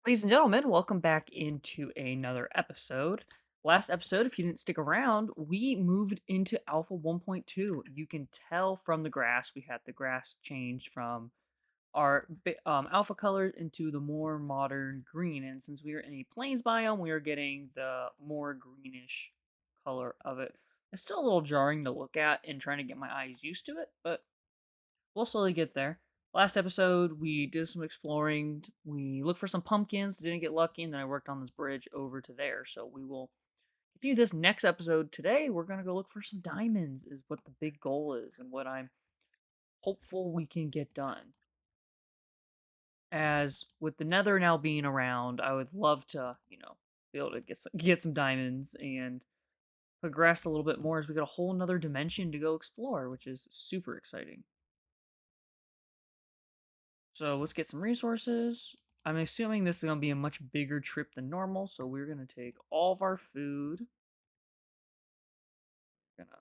Ladies and gentlemen, welcome back into another episode. Last episode, if you didn't stick around, we moved into Alpha 1.2. You can tell from the grass, we had the grass changed from our alpha color into the more modern green. And since we are in a plains biome, we are getting the more greenish color of it. It's still a little jarring to look at and trying to get my eyes used to it, but we'll slowly get there. Last episode, we did some exploring. We looked for some pumpkins, didn't get lucky, and then I worked on this bridge over to there. So we will continue this next episode today. We're gonna go look for some diamonds, is what the big goal is, and what I'm hopeful we can get done. As with the Nether now being around, I would love to, be able to get some diamonds and progress a little bit more as we got a whole nother dimension to go explore, which is super exciting. So let's get some resources. I'm assuming this is going to be a much bigger trip than normal, so we're going to take all of our food. We're going to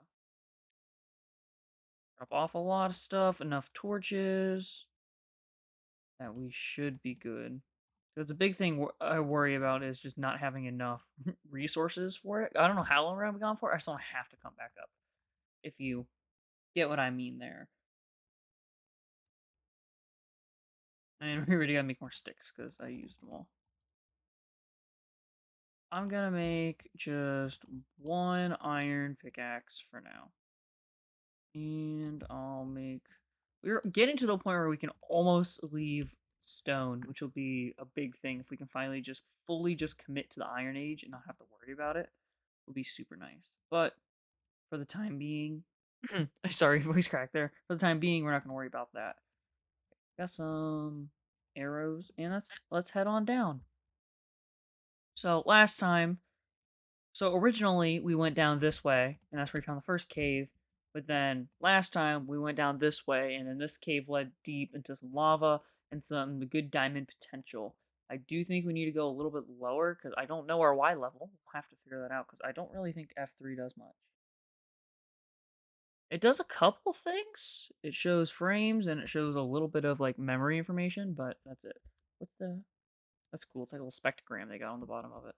drop off a lot of stuff, enough torches, that we should be good. Because the big thing I worry about is just not having enough resources for it. I don't know how long we're going to be gone for. I just don't have to come back up, if you get what I mean there. And we already got to make more sticks, because I used them all. I'm going to make just one iron pickaxe for now. And I'll make... We're getting to the point where we can almost leave stone, which will be a big thing if we can finally just fully just commit to the Iron Age and not have to worry about it. Will be super nice. But for the time being... Sorry, voice crack there. For the time being, we're not going to worry about that. Got some arrows, and let's head on down. So last time... So originally we went down this way, and that's where we found the first cave. But then last time we went down this way, and then this cave led deep into some lava and some good diamond potential. I do think we need to go a little bit lower because I don't know our Y level. We'll have to figure that out because I don't really think F3 does much. It does a couple things. It shows frames and it shows a little bit of like memory information, but that's it. What's the? That's cool. It's like a little spectrogram they got on the bottom of it.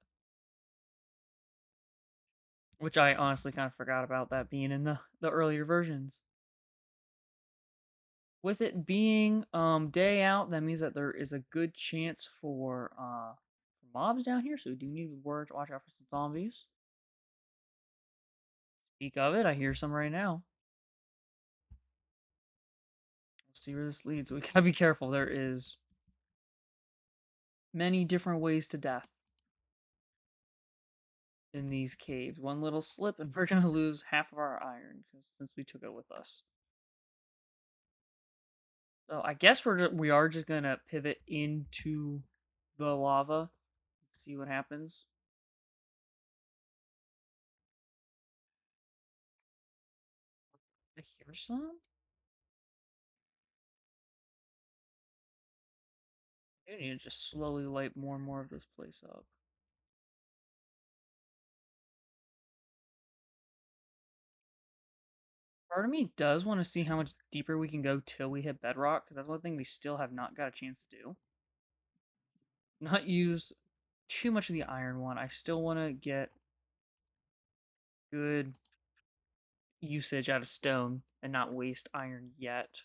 Which I honestly kind of forgot about that being in the earlier versions. With it being day out, that means that there is a good chance for mobs down here, so we do need to watch out for some zombies. Speak of it, I hear some right now. Let's see where this leads. We gotta be careful. There is many different ways to death in these caves. One little slip and we're gonna lose half of our iron since we took it with us. So I guess we are just gonna pivot into the lava, see what happens. I hear some. I need to just slowly light more and more of this place up. Part of me does want to see how much deeper we can go till we hit bedrock, because that's one thing we still have not got a chance to do. Not use too much of the iron one. I still want to get good usage out of stone and not waste iron yet.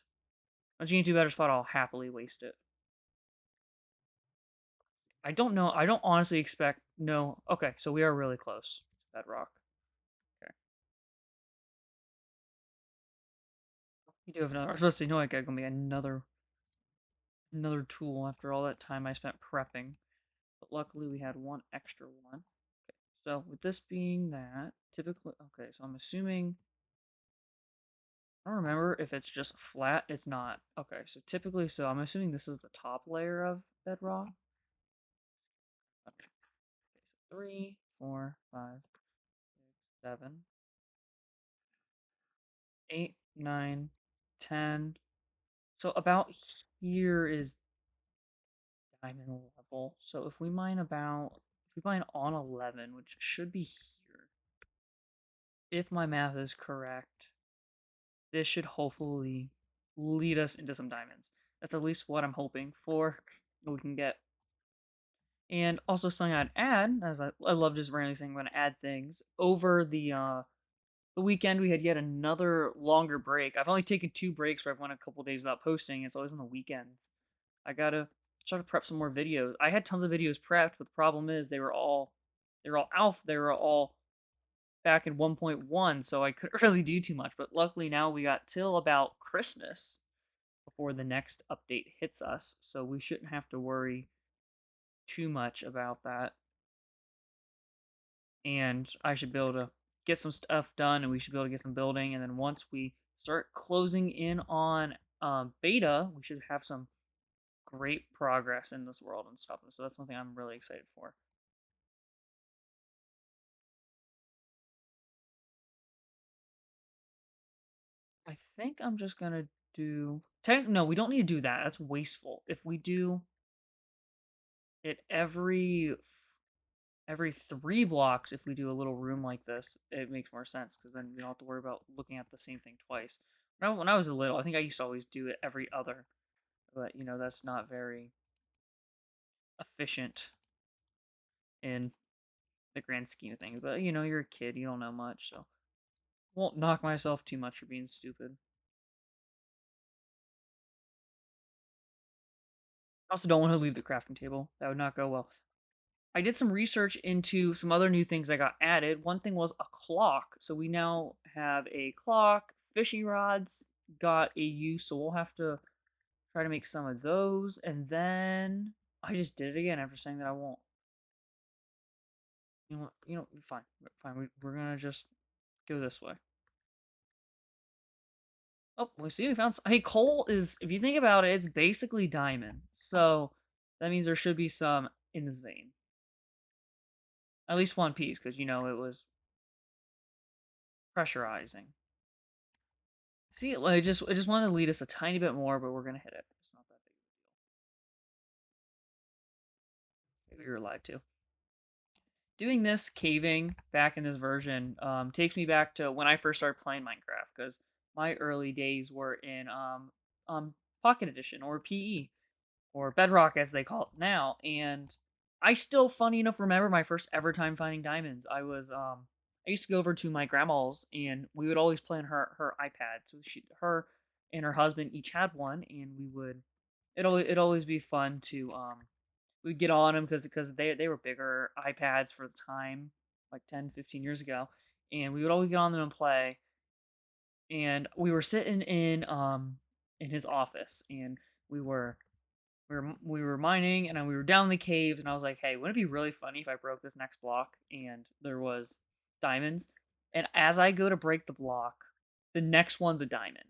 Once you get to a better spot, I'll happily waste it. I don't know. I don't honestly expect... No. Okay, so we are really close to bedrock. Okay. You do have another... I was supposed to say, no, I got gonna be another tool after all that time I spent prepping. But luckily we had one extra one. Okay, so with this being that, typically... Okay, so I'm assuming... I don't remember if it's just flat. It's not. Okay, so typically... So I'm assuming this is the top layer of bedrock. Okay, so 3, 4, 5, 6, 7, 8, 9, 10. So about here is diamond level. So if we mine on 11, which should be here, if my math is correct, this should hopefully lead us into some diamonds. That's at least what I'm hoping for. We can get And also something I'd add, as I love just randomly saying I'm gonna add things. Over the weekend we had yet another longer break. I've only taken 2 breaks where I've went a couple days without posting. It's always on the weekends. I gotta try to prep some more videos. I had tons of videos prepped, but the problem is they were all alpha, they were all back in 1.1, so I couldn't really do too much. But luckily now we got till about Christmas before the next update hits us, so we shouldn't have to worry too much about that. And I should be able to get some stuff done, and we should be able to get some building. And then once we start closing in on beta, we should have some great progress in this world and stuff. And so that's something I'm really excited for. I think I'm just gonna do. No, we don't need to do that. That's wasteful. If we do it every 3 blocks, if we do a little room like this, it makes more sense because then we don't have to worry about looking at the same thing twice. When I was a little, I think I used to always do it every other, but that's not very efficient in the grand scheme of things. But you're a kid, you don't know much, so won't knock myself too much for being stupid. I also don't want to leave the crafting table. That would not go well. I did some research into some other new things that got added. One thing was a clock. So we now have a clock, fishing rods got a use, so we'll have to try to make some of those. And then I just did it again after saying that I won't. Fine. Fine. We're gonna just go this way. Oh, we see we found. Hey, coal is, if you think about it, it's basically diamond. So that means there should be some in this vein. At least one piece, because it was pressurizing. See, like, I just wanted to lead us a tiny bit more, but we're gonna hit it. It's not that big of a deal. Maybe you're alive too. Doing this caving back in this version takes me back to when I first started playing Minecraft, because my early days were in Pocket Edition or PE or Bedrock as they call it now, and I still, funny enough, remember my first ever time finding diamonds. I used to go over to my grandma's, and we would always play on her iPad. So her and her husband each had one, and it'd always be fun to we'd get on them because they were bigger iPads for the time, like 10, 15 years ago, and we would always get on them and play. And we were sitting in his office, and we were we were mining, and we were down in the caves, and I was like, hey, wouldn't it be really funny if I broke this next block and there was diamonds? And as I go to break the block, the next one's a diamond.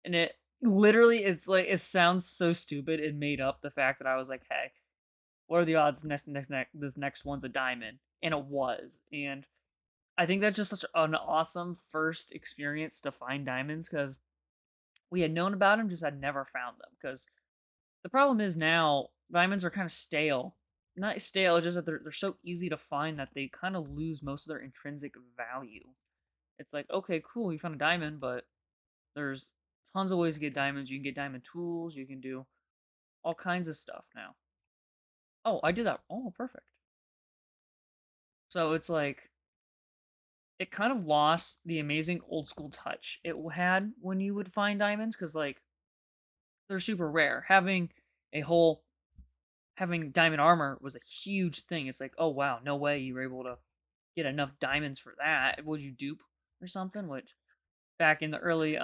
And it literally, it's like, it sounds so stupid and made up, the fact that I was like, hey, what are the odds this next one's a diamond? And it was. And I think that's just such an awesome first experience to find diamonds, because we had known about them, just had never found them. Because the problem is now diamonds are kind of stale. Not stale, it's just that they're so easy to find that they kind of lose most of their intrinsic value. It's like, okay, cool, you found a diamond, but there's tons of ways to get diamonds. You can get diamond tools, you can do all kinds of stuff now. Oh, I did that. Oh, perfect. So it's like it kind of lost the amazing old school touch it had when you would find diamonds, because like they're super rare. A whole having diamond armor was a huge thing. It's like, oh wow, no way you were able to get enough diamonds for that. Would you dupe or something? Which back in the early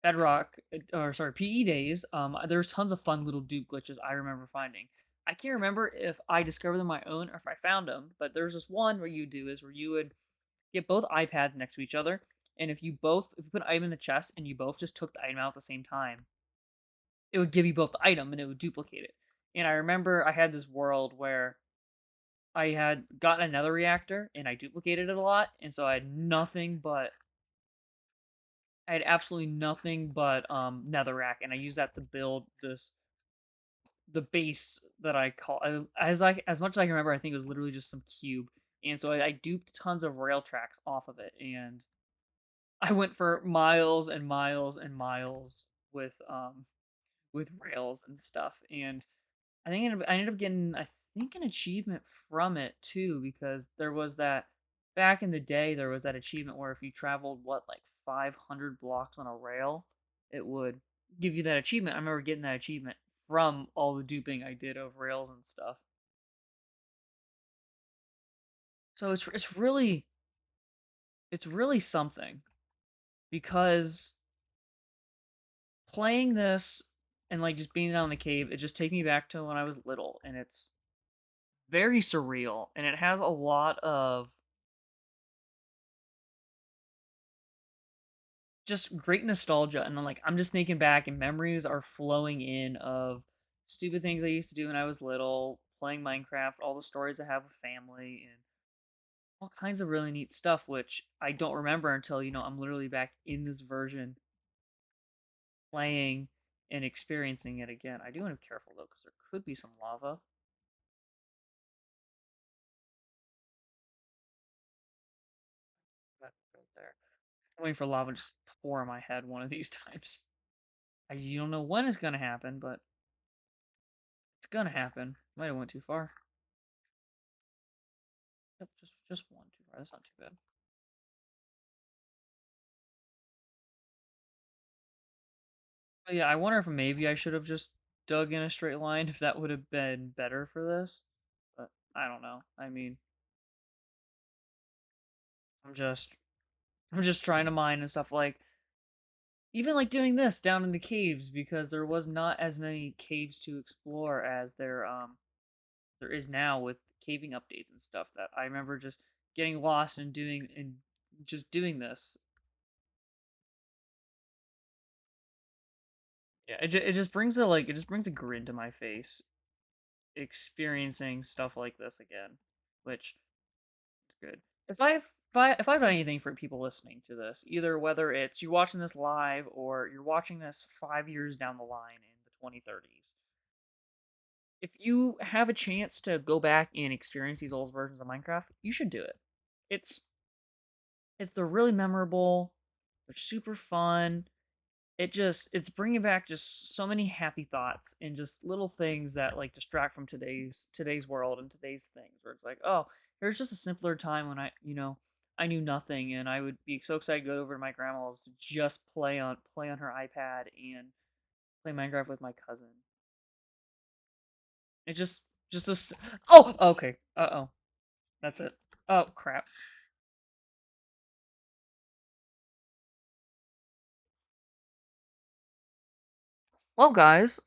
Bedrock, or sorry, PE days, there's tons of fun little dupe glitches I remember finding. I can't remember if I discovered them on my own or if I found them, but there's this one where you would get both iPads next to each other, and if you put an item in the chest and you both just took the item out at the same time, it would give you both the item and it would duplicate it. And I remember I had this world where I had gotten another reactor and I duplicated it a lot, and so I had absolutely nothing but netherrack, and I used that to build the base that I call, as much as I can remember, I think it was literally just some cube. And so I duped tons of rail tracks off of it, and I went for miles and miles and miles with rails and stuff. And I ended up getting, I think, an achievement from it too, because there was that back in the day. There was that achievement where if you traveled what like 500 blocks on a rail, it would give you that achievement. I remember getting that achievement from all the duping I did of rails and stuff. So it's really something because playing this and like just being down in the cave, it just takes me back to when I was little, and it's very surreal, and it has a lot of just great nostalgia. And then like I'm just thinking back, and memories are flowing in of stupid things I used to do when I was little, playing Minecraft, all the stories I have with family, and all kinds of really neat stuff, which I don't remember until, I'm literally back in this version playing and experiencing it again. I do want to be careful though, because there could be some lava right there. I'm waiting for lava to just pour on my head one of these times. You don't know when it's gonna happen, but it's gonna happen. Might have went too far. Yep, just one too far. That's not too bad. But yeah, I wonder if maybe I should have just dug in a straight line, if that would have been better for this. But I don't know. I mean, I'm just I'm just trying to mine and stuff, like even like doing this down in the caves, because there was not as many caves to explore as there is now with caving updates and stuff. That I remember just getting lost and just doing this. Yeah, it just brings it just brings a grin to my face experiencing stuff like this again, which is good. If I've done anything for people listening to this, either whether it's you watching this live or you're watching this 5 years down the line in the 2030s, if you have a chance to go back and experience these old versions of Minecraft, you should do it. It's they're really memorable. They're super fun. It's bringing back just so many happy thoughts and just little things that like distract from today's world and today's things, where it's like, oh, here's just a simpler time when I knew nothing, and I would be so excited to go over to my grandma's to just play on her iPad and play Minecraft with my cousin. It just those. Oh, okay. Uh-oh. That's it. Oh, crap. Well, guys,